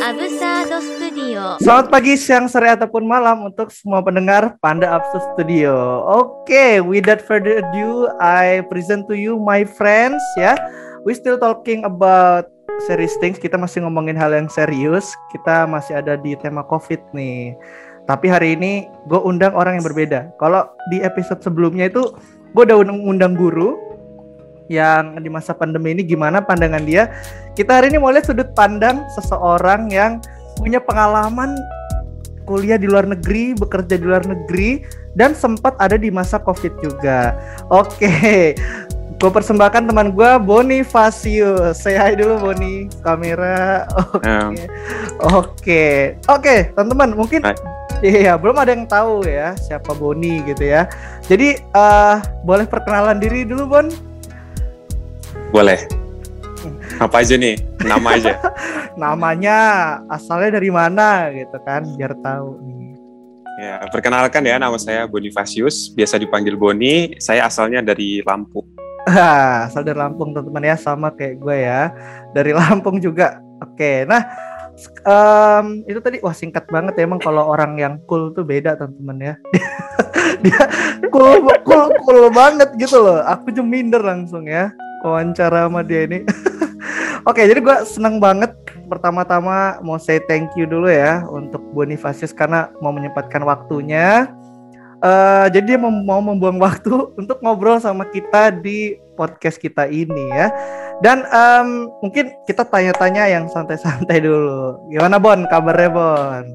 Absurd Studio. Selamat pagi, siang, sore, ataupun malam untuk semua pendengar Panda Absurd Studio. Oke, without further ado, I present to you my friends ya. We still talking about serious things. Kita masih ngomongin hal yang serius. Kita masih ada di tema COVID nih. Tapi hari ini gue undang orang yang berbeda. Kalau di episode sebelumnya itu gue udah undang guru yang di masa pandemi ini gimana pandangan dia. Kita hari ini mau lihat sudut pandang seseorang yang punya pengalaman kuliah di luar negeri, bekerja di luar negeri, dan sempat ada di masa COVID juga. Oke, gue persembahkan teman gue, Bonifasius. Say hi dulu, Boni. Kamera. Oke, teman-teman, mungkin iya, belum ada yang tahu ya siapa Boni gitu ya. Jadi boleh perkenalan diri dulu, Bon? Boleh. Apa aja nih? Nama aja. Namanya, asalnya dari mana gitu kan, biar tahu nih. Ya, perkenalkan ya, nama saya Bonifasius, biasa dipanggil Boni. Saya asalnya dari Lampung. Asal dari Lampung, teman-teman ya, sama kayak gue ya. Dari Lampung juga. Oke, nah itu tadi, wah singkat banget ya, emang kalau orang yang cool tuh beda teman-teman ya. Dia cool banget gitu loh. Aku juga minder langsung ya wawancara sama dia ini. Oke, jadi gue seneng banget. Pertama-tama mau say thank you dulu ya untuk Bonifasius karena mau menyempatkan waktunya. Jadi dia mau membuang waktu untuk ngobrol sama kita di podcast kita ini ya. Dan mungkin kita tanya-tanya yang santai-santai dulu. Gimana Bon, kabarnya Bon?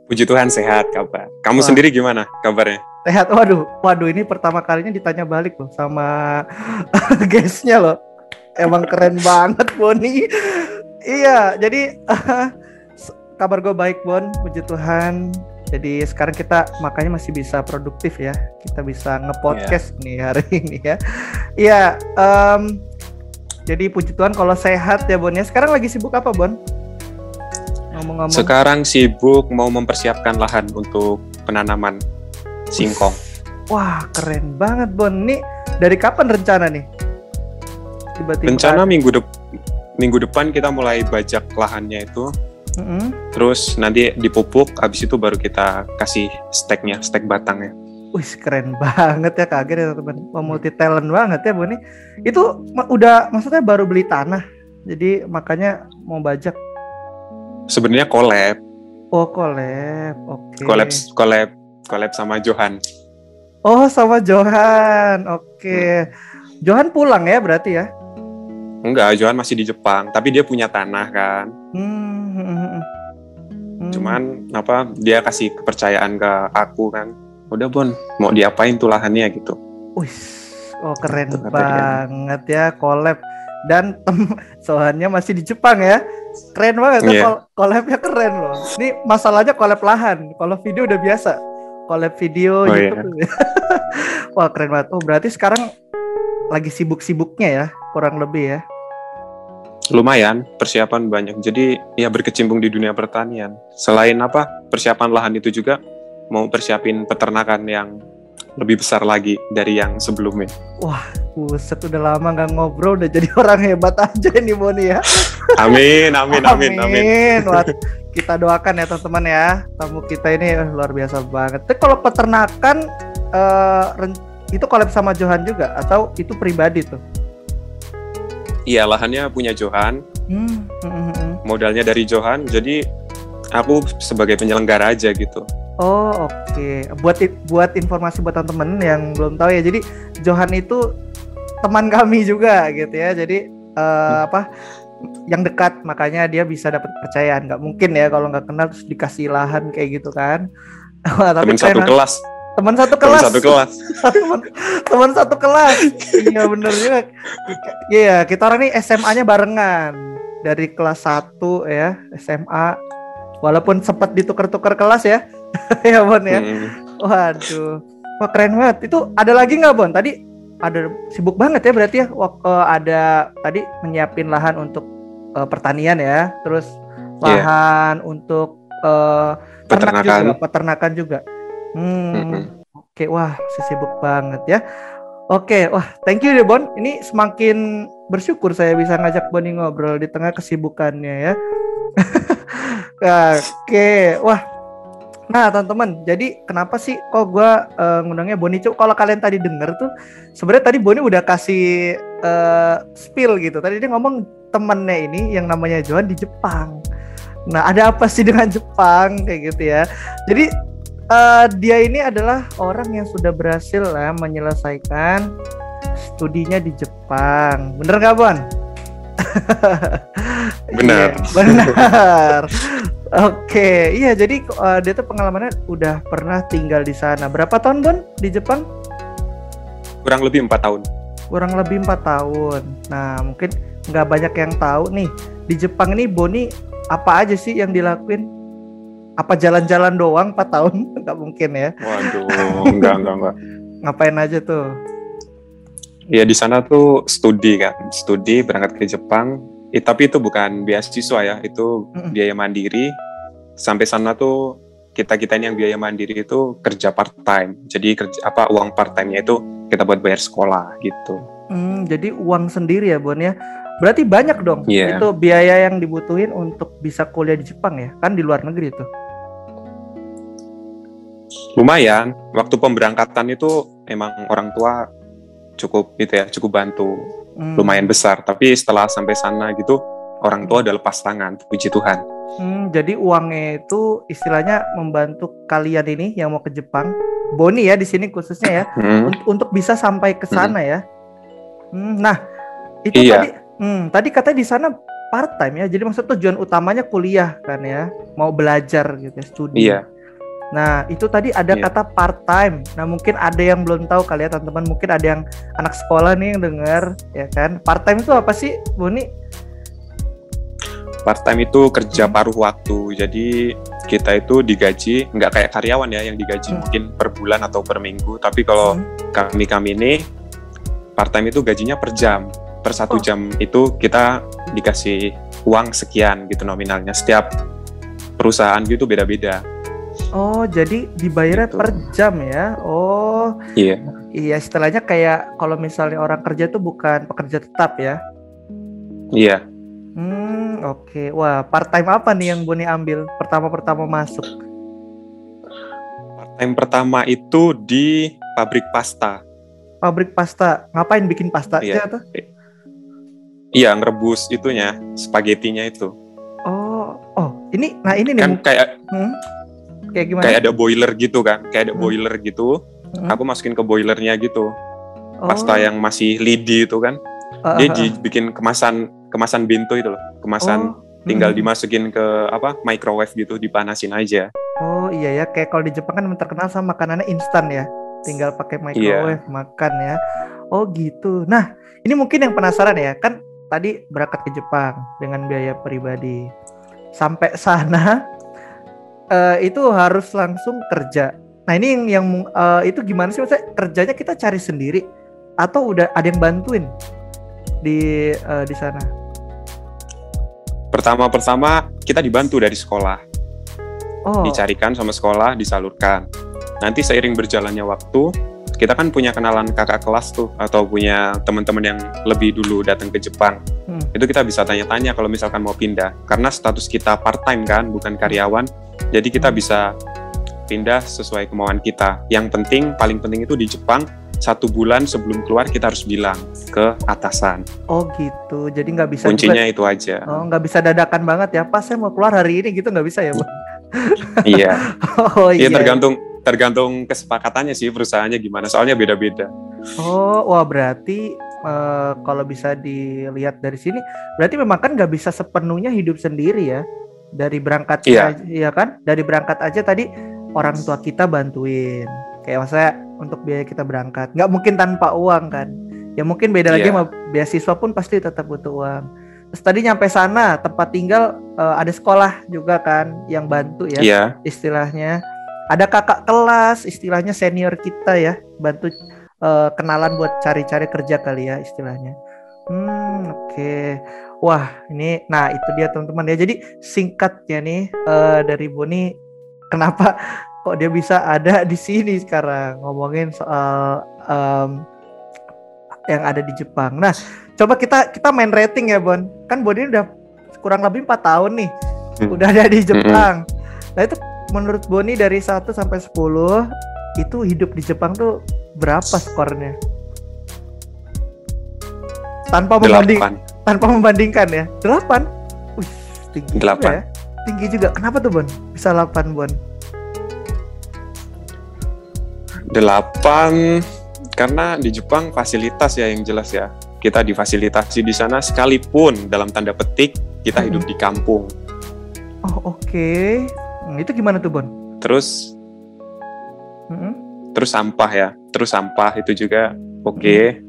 Puji Tuhan sehat kabar. Kamu sendiri gimana kabarnya? Sehat. Waduh, ini pertama kalinya ditanya balik loh sama guestnya loh. Emang keren banget Boni. Iya, jadi kabar gue baik Bon, puji Tuhan. Jadi sekarang kita makanya masih bisa produktif ya. Kita bisa nge-podcast nih hari ini ya. Iya, jadi puji Tuhan kalau sehat ya Bon ya. Sekarang lagi sibuk apa Bon? Ngomong-ngomong. Sekarang sibuk mau mempersiapkan lahan untuk penanaman singkong. Wah, keren banget Bon. Nih dari kapan rencana nih? Tiba-tiba rencana minggu depan kita mulai bajak lahannya itu. Terus nanti dipupuk, habis itu baru kita kasih stek batangnya. Wih, keren banget ya, kaget ya teman. Multi talent banget ya Boni. Itu udah maksudnya baru beli tanah. Jadi makanya mau bajak. Sebenarnya collab. Oh, collab. Oke. Collab sama Johan. Oh, sama Johan. Oke. Johan pulang ya berarti ya? Enggak, Johan masih di Jepang, tapi dia punya tanah kan. Cuman dia kasih kepercayaan ke aku kan. Udah Bon, mau diapain tuh lahannya gitu. Wih, keren banget ya collab. Dan soalnya masih di Jepang ya. Keren banget tuh collabnya keren loh. Ini masalahnya collab lahan. Kalau video udah biasa. Collab video YouTube. Iya. Wah, keren banget. Oh, berarti sekarang lagi sibuk-sibuknya ya, kurang lebih ya. Lumayan, persiapan banyak. Jadi ya berkecimpung di dunia pertanian. Selain persiapan lahan itu juga mau persiapin peternakan yang lebih besar lagi dari yang sebelumnya. Wah, buset, udah lama gak ngobrol, udah jadi orang hebat aja ini Boni ya. Amin. Wah, kita doakan ya teman-teman ya. Tamu kita ini luar biasa banget. Tapi kalau peternakan itu collab sama Johan juga atau itu pribadi tuh? Iya, lahannya punya Johan. Modalnya dari Johan, jadi aku sebagai penyelenggara aja gitu. Oh, oke. Buat informasi buat teman-teman yang belum tahu ya. Jadi Johan itu teman kami juga gitu ya. Jadi yang dekat, makanya dia bisa dapat kepercayaan. Nggak mungkin ya kalau nggak kenal terus dikasih lahan kayak gitu kan. Teman satu kelas. Teman satu kelas. Iya, bener juga. Iya, kita orang ini SMA-nya barengan. Dari kelas 1 ya, SMA. Walaupun sempat ditukar-tukar kelas ya. Ya Bon ya. Waduh. Wah, keren banget. Itu ada lagi nggak Bon? Tadi ada sibuk banget ya berarti ya. Ada tadi menyiapin lahan untuk pertanian ya. Terus lahan untuk peternakan juga. Oke, wah sibuk banget ya. Oke, wah thank you deh Bon. Ini semakin bersyukur saya bisa ngajak Boni ngobrol di tengah kesibukannya ya. Oke, wah. Nah, teman-teman, jadi kenapa sih kok gue ngundangnya Boni? Kalau kalian tadi denger tuh, sebenarnya tadi Boni udah kasih spill gitu. Tadi dia ngomong temennya ini yang namanya Johan di Jepang. Nah, ada apa sih dengan Jepang kayak gitu ya? Jadi dia ini adalah orang yang sudah berhasil lah menyelesaikan studinya di Jepang. Bener nggak, Bon? Benar. Iya, benar. Oke, iya jadi dia tuh pengalamannya udah pernah tinggal di sana. Berapa tahun, Bon, di Jepang? Kurang lebih 4 tahun. Kurang lebih 4 tahun. Nah, mungkin nggak banyak yang tahu nih. Di Jepang ini Boni apa aja sih yang dilakuin? Apa jalan-jalan doang 4 tahun? Nggak mungkin ya. Waduh, enggak. Ngapain aja tuh? Ya di sana tuh studi berangkat ke Jepang. Tapi itu bukan beasiswa ya, itu biaya mandiri. Sampai sana tuh kita ini yang biaya mandiri itu kerja part time. Jadi uang part time-nya itu kita buat bayar sekolah gitu. Jadi uang sendiri ya, Bon ya. Berarti banyak dong itu biaya yang dibutuhin untuk bisa kuliah di Jepang ya, kan di luar negeri itu. Lumayan, waktu pemberangkatan itu emang orang tua cukup bantu. Lumayan besar, tapi setelah sampai sana gitu orang tua udah lepas tangan, puji Tuhan. Jadi uangnya itu istilahnya membantu kalian ini yang mau ke Jepang, Boni ya di sini khususnya ya, untuk bisa sampai ke sana ya. Nah itu tadi katanya di sana part time ya, jadi maksud tujuan utamanya kuliah kan ya, mau belajar gitu ya, studi. Iya. Nah itu tadi ada kata part time. Nah mungkin ada yang belum tahu kali ya teman-teman, mungkin ada yang anak sekolah nih yang dengar ya kan. Part time itu apa sih, Boni? Part time itu kerja paruh waktu. Jadi kita itu digaji nggak kayak karyawan ya yang digaji mungkin per bulan atau per minggu. Tapi kalau kami ini part time itu gajinya per jam. Per 1 jam itu kita dikasih uang sekian gitu nominalnya. Setiap perusahaan gitu beda-beda. Oh, jadi dibayarnya gitu per jam ya? Oh, iya. Iya, istilahnya kayak kalau misalnya orang kerja tuh bukan pekerja tetap ya? Iya. Oke. Wah, part time apa nih yang Boni ambil pertama masuk? Part time pertama itu di pabrik pasta. Pabrik pasta. Ngapain bikin pasta aja tuh? Iya, ngerebus itunya, spaghettinya itu. Oh, ini nih kan kayak kayak gimana? Kayak ada boiler gitu kan, boiler gitu. Aku masukin ke boilernya gitu. Pasta yang masih lidi itu kan, dia dibikin kemasan bento itu loh, kemasan tinggal dimasukin ke microwave gitu, dipanasin aja. Oh iya ya, kayak kalau di Jepang kan terkenal sama makanannya instan ya, tinggal pakai microwave makan ya. Oh gitu. Nah ini mungkin yang penasaran ya, kan tadi berangkat ke Jepang dengan biaya pribadi, sampai sana itu harus langsung kerja. Nah ini yang itu gimana sih, maksudnya kerjanya kita cari sendiri atau udah ada yang bantuin di sana? Pertama kita dibantu dari sekolah, dicarikan sama sekolah, disalurkan. Nanti seiring berjalannya waktu, kita kan punya kenalan kakak kelas tuh, atau punya teman-teman yang lebih dulu datang ke Jepang. Itu kita bisa tanya-tanya kalau misalkan mau pindah, karena status kita part time kan, bukan karyawan. Jadi kita bisa pindah sesuai kemauan kita. Yang paling penting itu di Jepang, 1 bulan sebelum keluar kita harus bilang ke atasan. Oh gitu, jadi nggak bisa. Kuncinya juga, itu aja. Oh, nggak bisa dadakan banget ya. Pas saya mau keluar hari ini gitu, nggak bisa ya, Bang? Iya. Oh iya. Tergantung kesepakatannya sih perusahaannya gimana. Soalnya beda-beda. Oh, wah berarti kalau bisa dilihat dari sini, berarti memang kan nggak bisa sepenuhnya hidup sendiri ya. Dari berangkat ya kan? Dari berangkat aja tadi orang tua kita bantuin. Kayak maksudnya untuk biaya kita berangkat. Nggak mungkin tanpa uang kan? Ya mungkin beda lagi sama beasiswa pun pasti tetap butuh uang. Terus tadi nyampe sana tempat tinggal ada sekolah juga kan yang bantu ya istilahnya. Ada kakak kelas istilahnya senior kita ya, bantu kenalan buat cari-cari kerja kali ya istilahnya. Oke. Wah ini, nah itu dia teman-teman ya. Jadi singkatnya nih dari Boni, kenapa kok dia bisa ada di sini sekarang ngomongin soal yang ada di Jepang. Nah coba kita main rating ya Bon. Kan Boni udah kurang lebih 4 tahun nih Udah ada di Jepang. Nah itu menurut Boni dari 1 sampai 10 itu hidup di Jepang tuh berapa skornya? Tanpa membandingkan ya. 8. Wih, tinggi 8. juga ya. Tinggi juga. Kenapa tuh, Bon? Bisa 8, Bon? 8 karena di Jepang fasilitas ya yang jelas ya. Kita difasilitasi di sana sekalipun dalam tanda petik kita hidup di kampung. Oh, oke. Itu gimana tuh, Bon? Terus sampah ya. Terus sampah itu juga oke.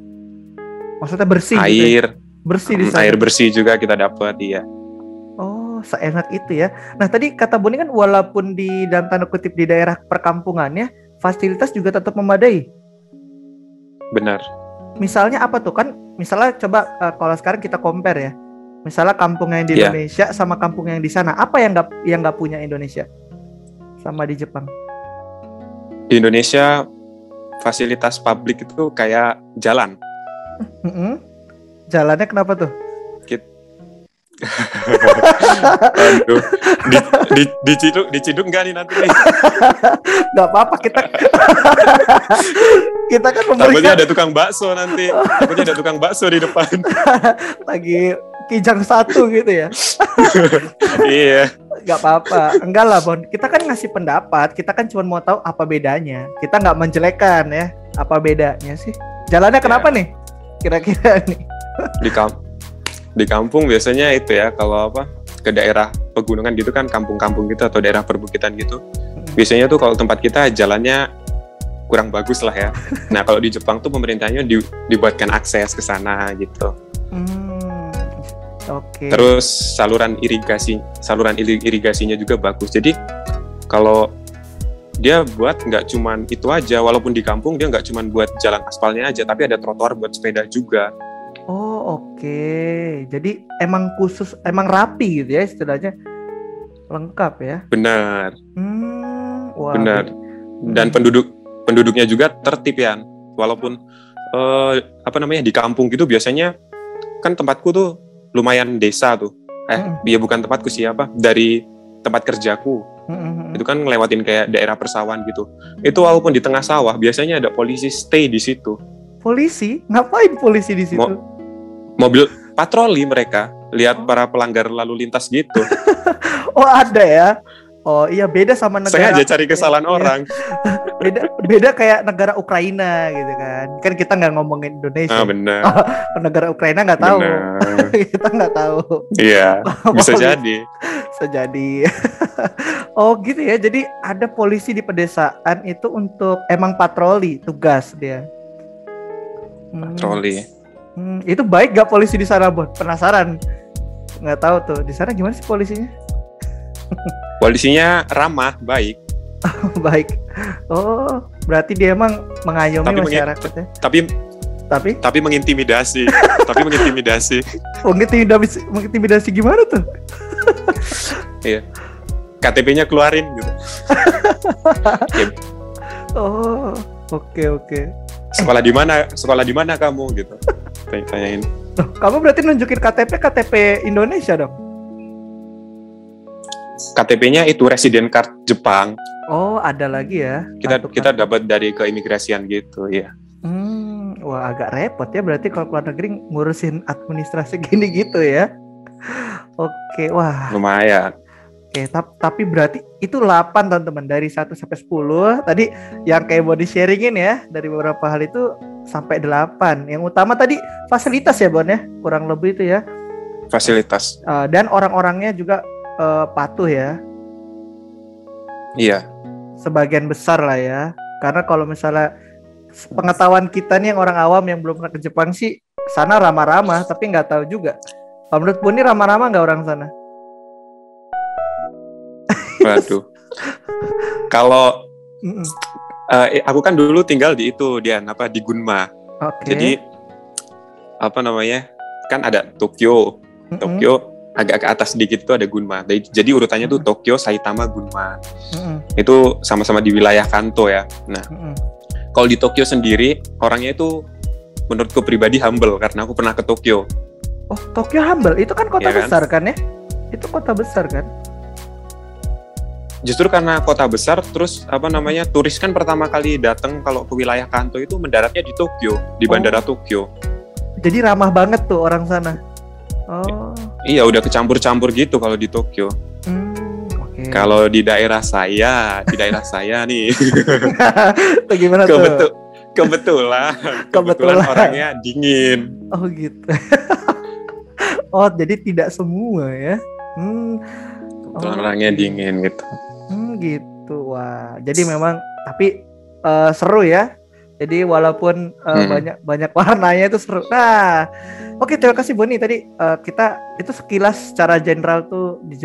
Maksudnya bersih air gitu ya? Bersih di sana. Air bersih juga kita dapat, iya. Oh, seenak itu ya. Nah, tadi kata Boni kan walaupun di dalam tanda kutip di daerah perkampungannya, fasilitas juga tetap memadai. Benar. Misalnya apa tuh kan? Misalnya coba kalau sekarang kita compare ya. Misalnya kampung yang di Indonesia sama kampung yang di sana, apa yang nggak punya Indonesia sama di Jepang? Di Indonesia fasilitas publik itu kayak jalan. Jalannya kenapa tuh? Aduh, diciduk nggak nih nanti nih? Nggak apa-apa, kita kita kan takutnya ada tukang bakso nanti. Takutnya ada tukang bakso di depan. Lagi kijang satu gitu ya. Iya. Nggak apa-apa. Enggak lah, Bon. Kita kan ngasih pendapat. Kita kan cuma mau tahu apa bedanya. Kita nggak menjelekan ya. Apa bedanya sih? Jalannya kenapa nih? Kira-kira nih. Di kampung biasanya itu ya, kalau ke daerah pegunungan gitu kan, kampung-kampung gitu atau daerah perbukitan gitu. Biasanya tuh kalau tempat kita jalannya kurang bagus lah ya. Nah, kalau di Jepang tuh pemerintahnya dibuatkan akses ke sana gitu. Oke. Terus saluran irigasinya juga bagus. Jadi kalau dia buat nggak cuman itu aja, walaupun di kampung dia nggak cuman buat jalan aspalnya aja, tapi ada trotoar buat sepeda juga. Oh, oke. Jadi emang khusus, emang rapi gitu ya istilahnya, lengkap ya. Benar. Wah, benar. Dan penduduknya juga tertib ya. Walaupun di kampung gitu biasanya kan tempatku tuh lumayan desa tuh. Ya bukan tempatku sih dari tempat kerjaku. Itu kan ngelewatin kayak daerah persawahan gitu. Itu walaupun di tengah sawah biasanya ada polisi stay di situ. Polisi? Ngapain polisi di situ? Mobil patroli mereka, lihat para pelanggar lalu lintas gitu. Oh, ada ya. Oh iya, beda sama negara. Sengaja cari kesalahan orang. Beda kayak negara Ukraina gitu kan. Kan kita nggak ngomongin Indonesia. Benar. Negara Ukraina nggak tahu. Kita nggak tahu. Iya, bisa jadi. Bisa jadi. Oh gitu ya. Jadi ada polisi di pedesaan itu untuk emang patroli, tugas dia. Patroli. Itu baik gak polisi di sana, Bon? Penasaran. Nggak tahu tuh. Di sana gimana sih polisinya? Polisinya ramah, baik. Baik. Oh, berarti dia emang mengayomi masyarakat ya. Tapi mengintimidasi. Mengintimidasi gimana tuh? Iya. KTP-nya keluarin gitu. Oh, oke. Sekolah di mana kamu gitu. Tanyain. Loh, kamu berarti nunjukin KTP Indonesia dong? KTP-nya itu resident card Jepang. Oh, ada lagi ya. Kita dapat dari keimigrasian gitu, ya. Wah, agak repot ya berarti kalau keluar negeri ngurusin administrasi gini gitu ya. Oke, wah. Lumayan. Oke, tapi berarti itu 8 teman-teman, dari 1 sampai 10. Tadi yang kayak body sharingin ya, dari beberapa hal itu sampai 8. Yang utama tadi fasilitas ya, Bon ya, kurang lebih itu ya. Fasilitas. Dan orang-orangnya juga patuh ya. Iya. Sebagian besar lah ya. Karena kalau misalnya pengetahuan kita nih yang orang awam yang belum pernah ke Jepang sih, sana ramah-ramah tapi nggak tahu juga. Kalau menurut Boni ramah-ramah nggak orang sana? Waduh. Kalau aku kan dulu tinggal di itu, di Gunma. Okay. Jadi kan ada Tokyo. Tokyo agak ke atas sedikit itu ada Gunma. Jadi urutannya tuh Tokyo, Saitama, Gunma. Itu sama-sama di wilayah Kanto ya. Nah, kalau di Tokyo sendiri orangnya itu menurutku pribadi humble karena aku pernah ke Tokyo. Oh, Tokyo humble. Itu kan kota ya besar kan ya? Itu kota besar kan? Justru karena kota besar, terus turis kan pertama kali datang kalau ke wilayah Kanto itu mendaratnya di Tokyo, di bandara Tokyo. Jadi ramah banget tuh orang sana. Oh. Iya, udah kecampur-campur gitu kalau di Tokyo. Okay. Kalau di daerah saya nih. Tuh gimana tuh? Kebetulan orangnya dingin. Oh gitu. Oh, jadi tidak semua ya. Orangnya dingin gitu. Gitu. Wah, jadi memang tapi seru ya. Jadi walaupun banyak warnanya itu seru. Nah, oke, terima kasih Boni. Tadi kita itu sekilas secara general tuh di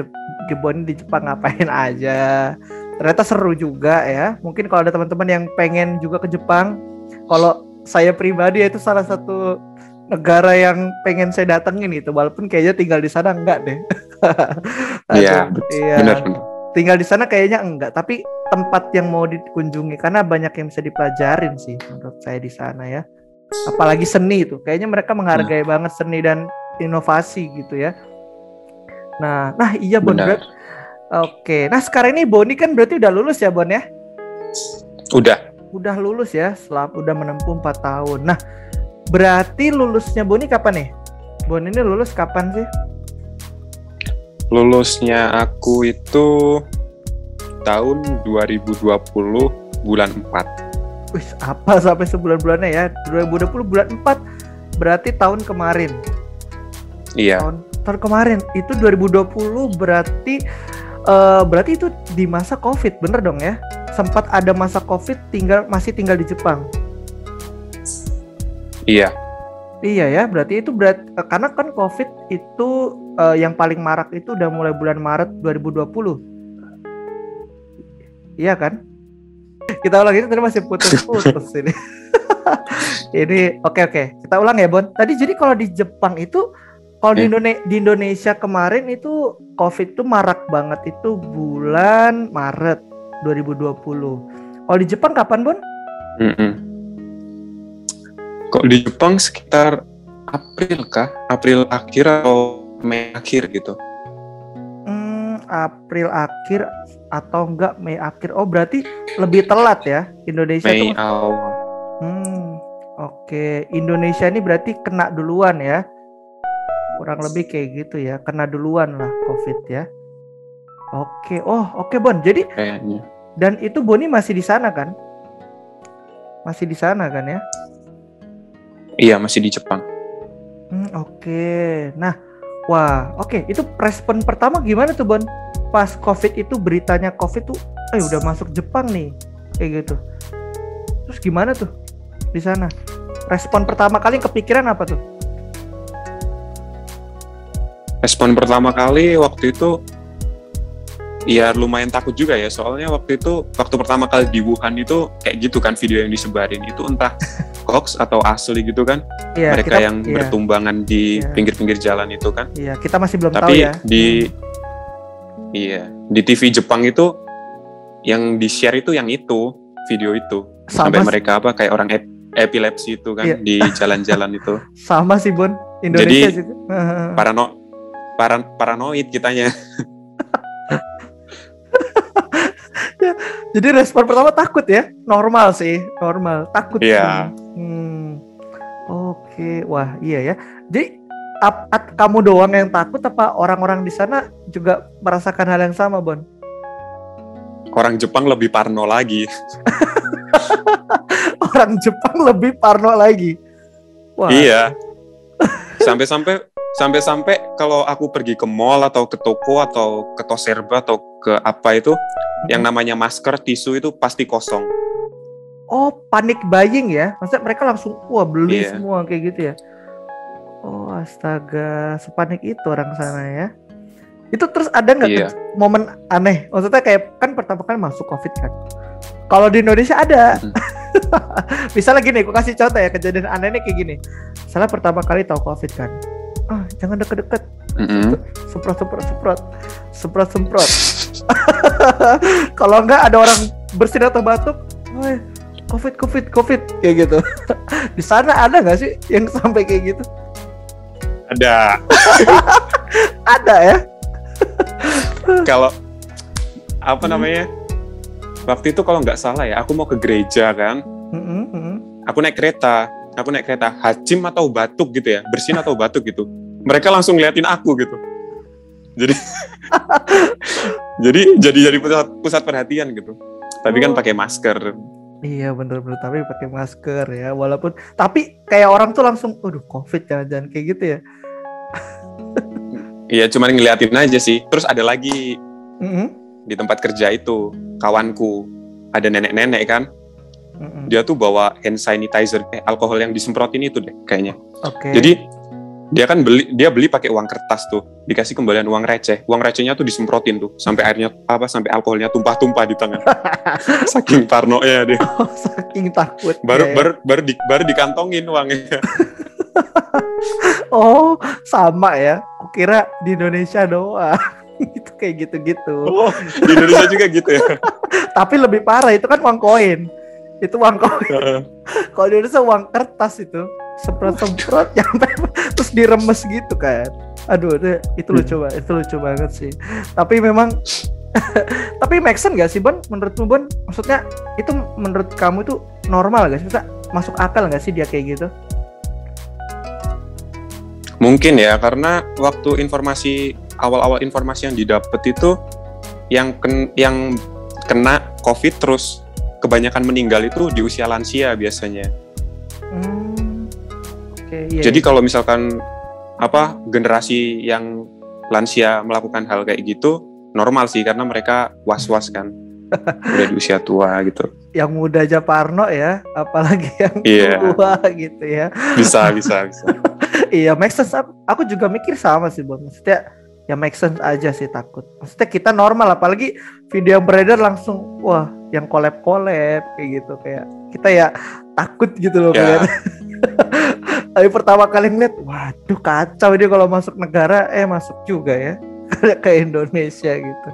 Boni di Jepang ngapain aja. Ternyata seru juga ya. Mungkin kalau ada teman-teman yang pengen juga ke Jepang, kalau saya pribadi itu salah satu negara yang pengen saya datengin gitu. Walaupun kayaknya tinggal di sana enggak deh. Iya, benar. Tinggal di sana kayaknya enggak, tapi tempat yang mau dikunjungi karena banyak yang bisa dipelajarin sih menurut saya di sana ya. Apalagi seni itu, kayaknya mereka menghargai banget seni dan inovasi gitu ya. Nah iya Bon. Oke, nah sekarang ini Boni kan berarti udah lulus ya Bon ya? Udah lulus ya, udah menempuh 4 tahun. Nah, berarti lulusnya Boni kapan nih? Bon ini lulus kapan sih? Lulusnya aku itu tahun 2020 bulan 4. Wih, apa sampai sebulan-bulannya ya? 2020 bulan 4 berarti tahun kemarin. Iya. Tahun kemarin itu 2020 berarti itu di masa Covid, bener dong ya? Sempat ada masa Covid masih tinggal di Jepang. Iya. Iya ya, berarti itu karena kan Covid itu yang paling marak itu udah mulai bulan Maret 2020. Iya kan? Kita ulang ini tadi masih putus-putus ini. Ini oke. Kita ulang ya, Bon. Tadi jadi kalau di Jepang itu kalau di Indonesia kemarin itu Covid itu marak banget itu bulan Maret 2020. Kalau di Jepang kapan, Bon? Kok di Jepang sekitar April kah? April akhir atau Mei akhir gitu? April akhir atau enggak Mei akhir. Oh, berarti lebih telat ya Indonesia Mei tuh. awal. Oke. Indonesia ini berarti kena duluan ya. Kurang lebih kayak gitu ya. Kena duluan lah Covid ya. Oke. Oh, oke Bon. Jadi kayaknya. Dan itu Boni masih di sana kan? Masih di sana kan ya? Iya, masih di Jepang. Oke. Nah, oke. Itu respon pertama gimana tuh, Bon? Pas Covid itu beritanya Covid tuh, udah masuk Jepang nih, kayak gitu. Terus gimana tuh di sana? Respon pertama kali yang kepikiran apa tuh? Respon pertama kali waktu itu, ya lumayan takut juga ya. Soalnya waktu pertama kali di Wuhan itu kayak gitu kan video yang disebarin itu entah hoax atau asli gitu kan. Iya, mereka yang bertumbangan di pinggir-pinggir jalan itu kan. Iya, kita masih belum tahu ya. Tapi di TV Jepang itu yang di-share itu yang itu, video itu. Sampai mereka kayak orang epilepsi itu kan di jalan-jalan itu. Sama sih, Bon. Indonesia jadi, juga. Paranoid kitanya. Jadi respon pertama takut ya? Normal sih, takut. Iya. Oke, wah iya ya. Jadi kamu doang yang takut apa orang-orang di sana juga merasakan hal yang sama, Bon? Orang Jepang lebih parno lagi. Orang Jepang lebih parno lagi. Wah. Iya. Sampai kalau aku pergi ke mall atau ke toko atau ke Toserba atau ke apa itu, yang namanya masker, tisu itu pasti kosong. Oh, panic buying ya? Maksudnya mereka langsung beli semua kayak gitu ya? Oh, astaga, sepanik itu orang sana ya. Itu terus ada nggak momen aneh? Maksudnya kayak kan pertama kali masuk Covid kan? Kalau di Indonesia ada. Misalnya gini, aku kasih contoh ya, kejadian anehnya kayak gini. Misalnya pertama kali tahu Covid kan? Jangan deket-deket. Semprot. Kalau enggak ada orang bersin atau batuk, Covid kayak gitu. Di sana ada nggak sih yang sampai kayak gitu? Ada. Ada ya. apa namanya? Waktu itu kalau nggak salah ya, aku mau ke gereja kan. Aku naik kereta, Hajim atau batuk gitu ya, bersin atau batuk gitu. Mereka langsung ngeliatin aku gitu. Jadi pusat perhatian gitu. Tapi kan pakai masker. Iya bener-bener, tapi pakai masker ya. Walaupun, tapi kayak orang tuh langsung, aduh COVID jangan-jangan kayak gitu ya. Iya, cuman ngeliatin aja sih. Terus ada lagi di tempat kerja itu, kawanku, ada nenek-nenek kan. Dia tuh bawa hand sanitizer, alkohol yang disemprotin itu deh kayaknya. Jadi dia beli pakai uang kertas tuh, dikasih kembalian uang receh. Uang recehnya tuh disemprotin tuh sampai alkoholnya tumpah-tumpah di tangan. Saking parnonya deh. Saking takut. Baru dikantongin uangnya. Oh, sama ya. Kukira di Indonesia doang. Itu kayak gitu-gitu. Oh, di Indonesia juga gitu ya. Tapi lebih parah, itu kan uang koin. Itu uang koin. Kalau di Indonesia uang kertas itu. Semprot nyampe terus diremes gitu kan. Aduh, itu lucu banget sih. Tapi memang tapi make sense gak sih Bon? Menurutmu Bon? Maksudnya itu menurut kamu itu normal gak sih? Maksudnya masuk akal gak sih dia kayak gitu? Mungkin ya, karena waktu awal-awal informasi yang didapat itu yang kena COVID terus kebanyakan meninggal itu di usia lansia biasanya. Iya, jadi kalau misalkan generasi yang lansia melakukan hal kayak gitu normal sih, karena mereka was-was kan. Udah di usia tua gitu. Yang muda aja parno ya, apalagi yang tua gitu ya. Bisa. Iya, make sense. Aku juga mikir sama sih, Bang. Maksudnya ya make sense aja sih, takut. Maksudnya kita normal, apalagi video yang beredar langsung wah, yang collab kayak gitu, kayak kita ya takut gitu loh kan. Tapi pertama kali ngeliat, waduh kacau dia kalau masuk negara, masuk juga ya ke Indonesia gitu.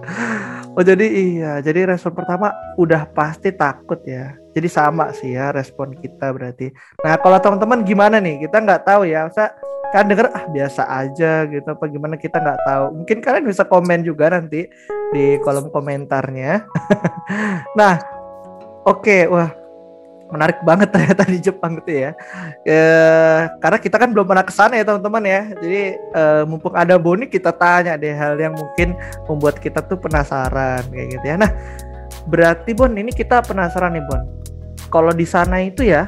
Oh jadi respon pertama udah pasti takut ya. Jadi sama sih ya respon kita berarti. Nah kalau teman-teman gimana nih? Kita nggak tahu ya. Masa kan denger biasa aja gitu apa gimana, kita nggak tahu. Mungkin kalian bisa komen juga nanti di kolom komentarnya. Nah oke, wah menarik banget ternyata di Jepang gitu ya. Karena kita kan belum pernah kesana ya teman-teman ya. Jadi mumpung ada Boni, kita tanya deh hal yang mungkin membuat kita tuh penasaran kayak gitu ya. Nah berarti Bon, ini kita penasaran nih Bon. Kalau di sana itu ya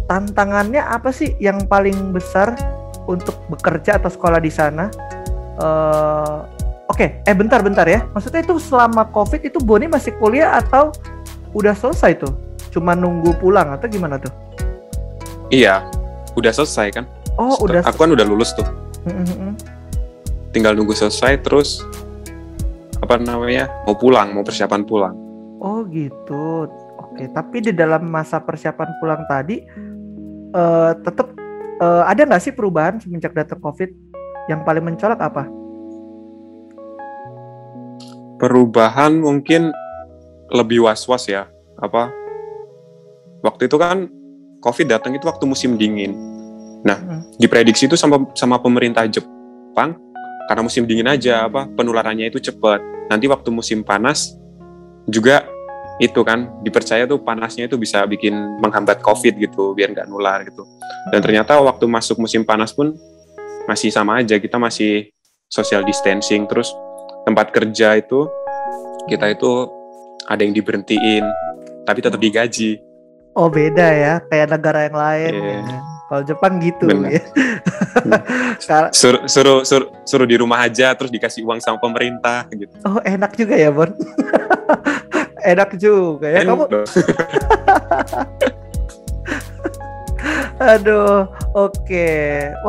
tantangannya apa sih yang paling besar untuk bekerja atau sekolah di sana? Bentar ya. Maksudnya itu selama COVID itu Boni masih kuliah atau udah selesai tuh? Cuma nunggu pulang atau gimana tuh? Iya, udah selesai kan. Oh, udah. Aku kan udah lulus tuh. Tinggal nunggu selesai terus mau persiapan pulang. Oh gitu. Oke, tapi di dalam masa persiapan pulang tadi tetap ada nggak sih perubahan semenjak datang COVID? Yang paling mencolok apa? Perubahan mungkin lebih was-was ya. Waktu itu kan COVID datang itu waktu musim dingin. Nah, diprediksi itu sama pemerintah Jepang, karena musim dingin aja penularannya itu cepat. Nanti waktu musim panas juga itu kan dipercaya tuh panasnya itu bisa bikin menghambat COVID gitu, biar nggak nular gitu. Dan ternyata waktu masuk musim panas pun masih sama aja, kita masih social distancing. Terus tempat kerja itu kita itu ada yang diberhentiin, tapi tetap digaji. Oh beda ya, kayak negara yang lain. Ya. Kalau Jepang gitu ya. Suruh di rumah aja, terus dikasih uang sama pemerintah gitu. Oh enak juga ya Bon. Enak juga ya kamu. Aduh, oke.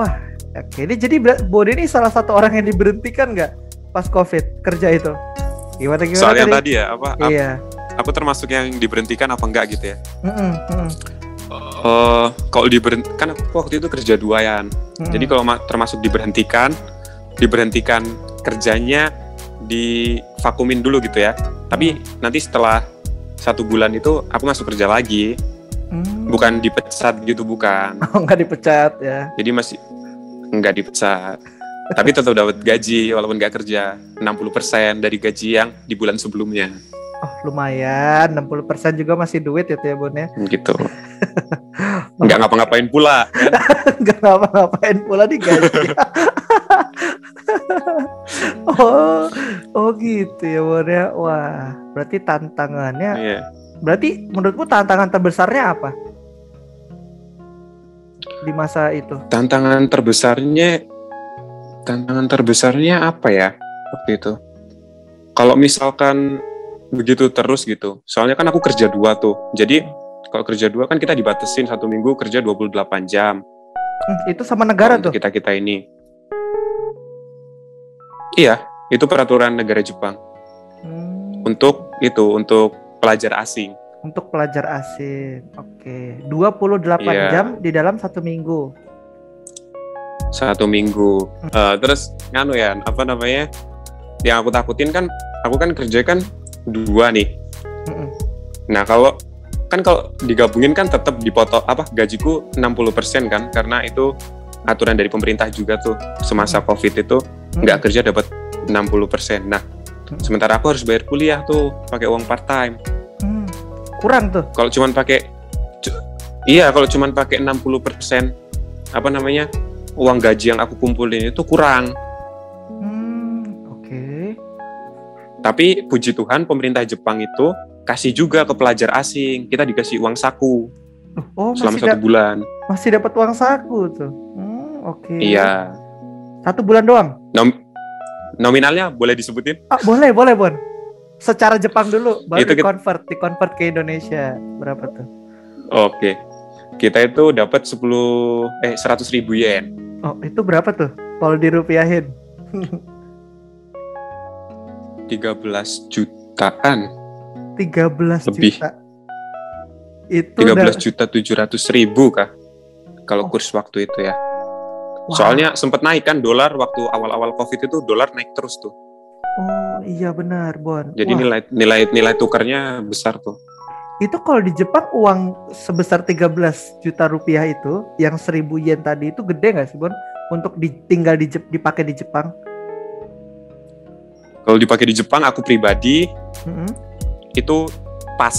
Wah, oke. Ini jadi Bon ini salah satu orang yang diberhentikan nggak pas COVID kerja itu? Gimana? Soalnya tadi ya Iya. Aku termasuk yang diberhentikan apa enggak gitu ya? Kalau diberhentikan, aku waktu itu kerja 2-an. Jadi kalau termasuk diberhentikan kerjanya divakumin dulu gitu ya. Tapi nanti setelah 1 bulan itu aku masuk kerja lagi. Bukan dipecat gitu, bukan. Oh, nggak dipecat ya? Jadi masih nggak dipecat. Tapi tetap dapat gaji walaupun nggak kerja. 60% dari gaji yang di bulan sebelumnya. Oh, lumayan. 60% juga masih duit itu ya, Bon ya. Gitu. Nggak ngapa-ngapain pula kan? Nggak ngapa-ngapain pula digaji. oh gitu ya, Bon ya. Wah, berarti tantangannya. Iya. Berarti menurutmu tantangan terbesarnya apa di masa itu? Tantangan terbesarnya apa ya waktu itu? Kalau misalkan begitu terus gitu, soalnya kan aku kerja 2 tuh. Jadi kalau kerja 2 kan kita dibatasin 1 minggu kerja 28 jam. Itu sama negara tuh? Untuk kita ini. Iya, itu peraturan negara Jepang. Untuk pelajar asing. Untuk pelajar asing, oke. 28 jam di dalam 1 minggu. 1 minggu. Terus yang aku takutin kan, aku kan kerja kan 2 nih. Nah kalau digabungin kan tetap dipotong gajiku 60% kan, karena itu aturan dari pemerintah juga tuh. Semasa COVID itu nggak kerja dapat 60%. Nah sementara aku harus bayar kuliah tuh pakai uang part time. Kurang tuh. Kalau cuman pakai 60% uang gaji yang aku kumpulin itu kurang. Oke. Tapi puji Tuhan pemerintah Jepang itu kasih juga ke pelajar asing. Kita dikasih uang saku selama 1 bulan. Masih dapat uang saku tuh. Oke. Iya. 1 bulan doang. Nominalnya boleh disebutin? Boleh Bon. Secara Jepang dulu, baru dikonvert ke Indonesia. Berapa tuh? Oke. Kita itu dapat 100.000 yen. Oh, itu berapa tuh? Kalau dirupiahin? 13 jutaan. 13 lebih. Juta. Itu 13.700.000 kah? Kalau kurs waktu itu ya. Wow. Soalnya sempat naik kan dolar waktu awal-awal COVID itu, dolar naik terus tuh. Oh iya benar, Bon. Jadi nilai tukarnya besar tuh. Itu kalau di Jepang uang sebesar 13 juta rupiah itu, yang 1.000 yen tadi itu gede nggak sih, Bon? Untuk dipakai di Jepang? Kalau dipakai di Jepang, aku pribadi itu pas.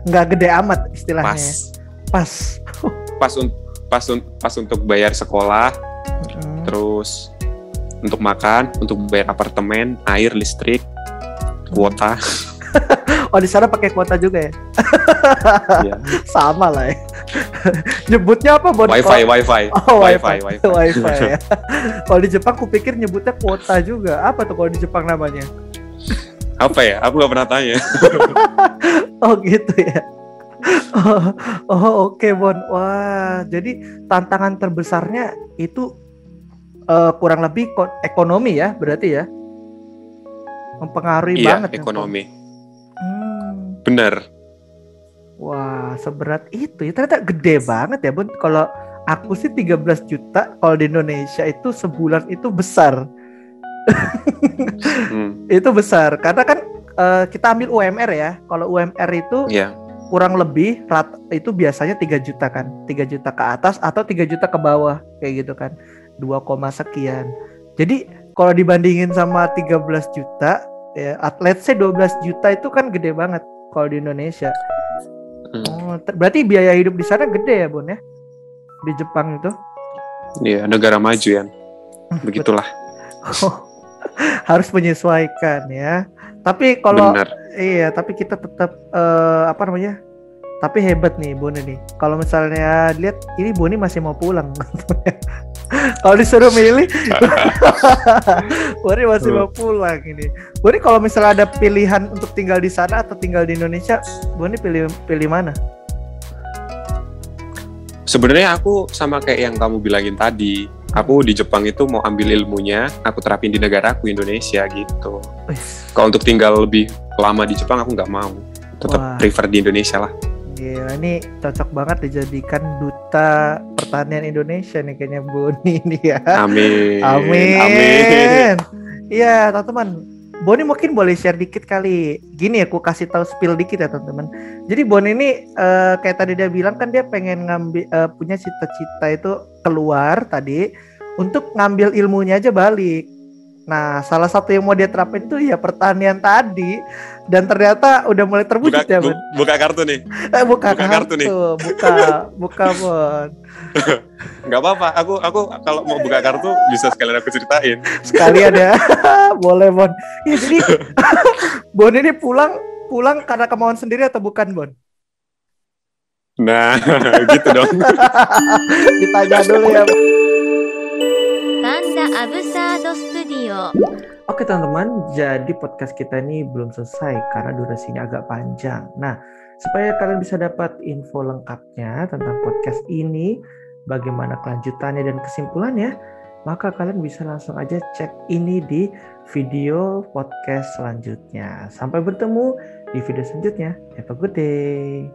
Nggak gede amat istilahnya. Pas untuk bayar sekolah, terus untuk makan, untuk bayar apartemen, air, listrik, kuota. Oh di sana pakai kuota juga ya? Ya. Sama lah ya. Nyebutnya apa, Bon? Wifi. Oh, wifi ya. Kalau di Jepang kupikir nyebutnya kuota juga. Apa tuh kalau di Jepang namanya? Apa ya? Aku nggak pernah tanya. Oh gitu ya. Oke, Bon. Wah, jadi tantangan terbesarnya itu kurang lebih ekonomi ya, berarti ya, mempengaruhi banget ekonomi. Bener. Wah, seberat itu ya, ternyata gede banget ya, Bun. Kalau aku sih 13 juta kalau di Indonesia itu sebulan itu besar. Itu besar karena kan kita ambil UMR ya. Kalau UMR itu kurang lebih itu biasanya 3 juta kan, 3 juta ke atas atau 3 juta ke bawah kayak gitu kan. 2, sekian. Jadi kalau dibandingin sama 13 juta ya, let's say 12 juta itu kan gede banget kalau di Indonesia. Berarti biaya hidup di sana gede ya, Bon ya? Di Jepang itu? Iya, negara maju ya. Begitulah. Harus menyesuaikan ya. Tapi kalau tapi kita tetap tapi hebat nih Boni nih. Kalau misalnya lihat ini Boni masih mau pulang. Kalau disuruh milih, Boni masih mau pulang ini. Boni kalau misalnya ada pilihan untuk tinggal di sana atau tinggal di Indonesia, Boni pilih mana? Sebenarnya aku sama kayak yang kamu bilangin tadi. Aku di Jepang itu mau ambil ilmunya, aku terapin di negaraku Indonesia gitu. Kalau untuk tinggal lebih lama di Jepang aku nggak mau. Tetap prefer di Indonesia lah. Gila, ini cocok banget dijadikan duta pertanian Indonesia nih kayaknya Boni nih ya. Amin. Iya teman-teman, Boni mungkin boleh share dikit kali. Gini aku kasih tahu spill dikit ya teman-teman. Jadi Boni ini kayak tadi dia bilang kan dia pengen punya cita-cita itu keluar tadi untuk ngambil ilmunya aja balik. Nah, salah satu yang mau dia terapin itu ya pertanian tadi, dan ternyata udah mulai terwujud ya, Bon. Buka kartu nih. Buka kartu nih. Buka, Bon. Nggak apa-apa, aku kalau mau buka kartu bisa sekalian aku ceritain. Sekalian ya. Boleh, Bon. Ya, jadi Bon ini pulang karena kemauan sendiri atau bukan, Bon? Nah, gitu dong. Ditanya dulu ya, Bon. Panda Absurd Studio. Oke teman-teman, jadi podcast kita ini belum selesai karena durasinya agak panjang. Nah, supaya kalian bisa dapat info lengkapnya tentang podcast ini, bagaimana kelanjutannya dan kesimpulannya, maka kalian bisa langsung aja cek ini di video podcast selanjutnya. Sampai bertemu di video selanjutnya. Have a good day.